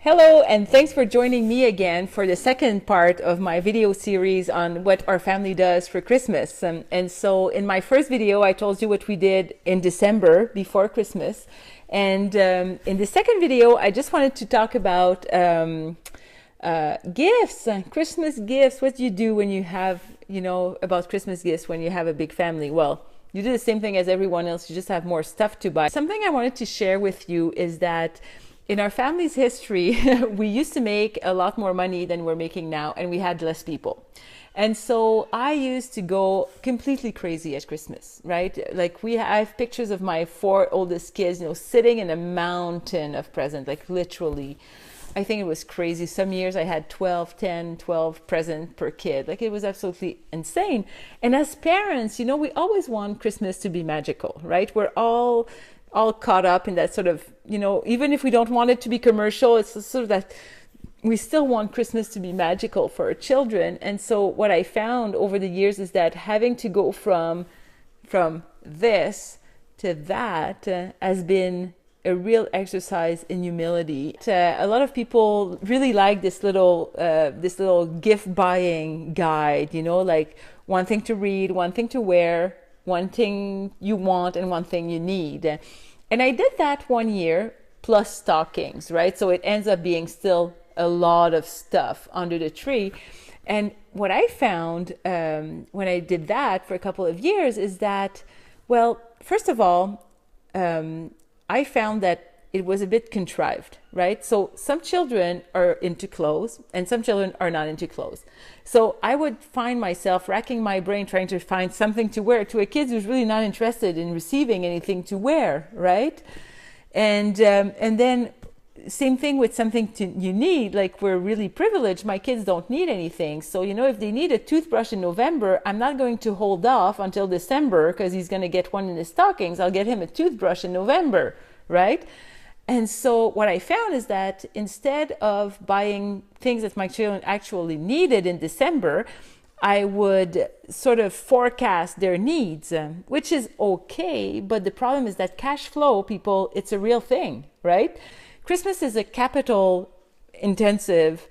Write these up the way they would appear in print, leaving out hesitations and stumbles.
Hello, and thanks for joining me again for the second part of my video series on what our family does for Christmas. And so in my first video, I told you what we did in December before Christmas. And in the second video, I just wanted to talk about gifts, Christmas gifts. What do you do when you have, about Christmas gifts when you have a big family? Well, you do the same thing as everyone else. You just have more stuff to buy. Something I wanted to share with you is that in our family's history, we used to make a lot more money than we're making now, and we had less people. And so I used to go completely crazy at Christmas, right? Like I have pictures of my four oldest kids, sitting in a mountain of presents, like literally. I think it was crazy. Some years I had 12 presents per kid. Like it was absolutely insane. And as parents, we always want Christmas to be magical, right? We're all caught up in that sort of, even if we don't want it to be commercial, it's sort of that we still want Christmas to be magical for our children. And so what I found over the years is that having to go from this to that has been a real exercise in humility. A lot of people really like this little gift buying guide, like one thing to read, one thing to wear, one thing you want and one thing you need. And I did that one year plus stockings, right? So it ends up being still a lot of stuff under the tree. And what I found when I did that for a couple of years is that, well, first of all, I found that it was a bit contrived, right? So some children are into clothes and some children are not into clothes. So I would find myself racking my brain trying to find something to wear to a kid who's really not interested in receiving anything to wear, right? And then same thing with something you need, like we're really privileged. My kids don't need anything. So, if they need a toothbrush in November, I'm not going to hold off until December because he's going to get one in his stockings. I'll get him a toothbrush in November, right? And so what I found is that instead of buying things that my children actually needed in December, I would sort of forecast their needs, which is okay. But the problem is that cash flow, people, it's a real thing, right? Christmas is a capital intensive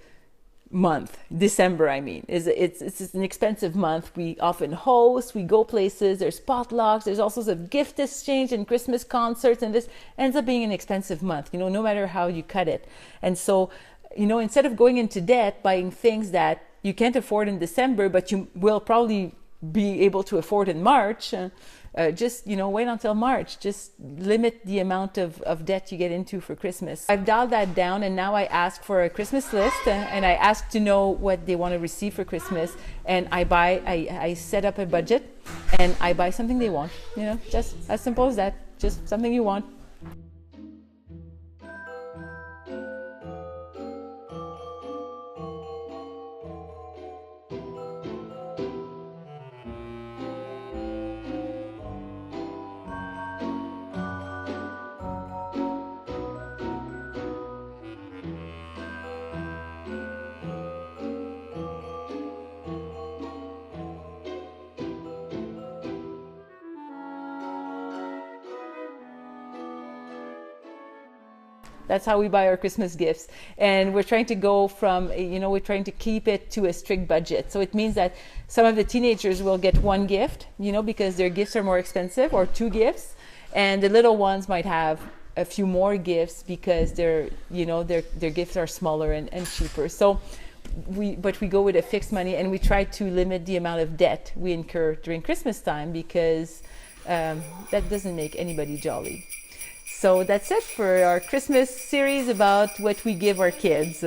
month. December, I mean, it's an expensive month. We often host, we go places, there's potlucks, there's all sorts of gift exchange and Christmas concerts, and this ends up being an expensive month, no matter how you cut it. And so, instead of going into debt, buying things that you can't afford in December, but you will probably be able to afford in March, just wait until March. Just limit the amount of debt you get into for Christmas. I've dialed that down, and now I ask for a Christmas list, and I ask to know what they want to receive for Christmas, and I set up a budget, and I buy something they want. Just as simple as that. Just something you want. That's how we buy our Christmas gifts. And we're trying to go from, we're trying to keep it to a strict budget. So it means that some of the teenagers will get one gift, because their gifts are more expensive, or two gifts. And the little ones might have a few more gifts because their gifts are smaller and cheaper. So we go with a fixed money, and we try to limit the amount of debt we incur during Christmas time because that doesn't make anybody jolly. So that's it for our Christmas series about what we give our kids.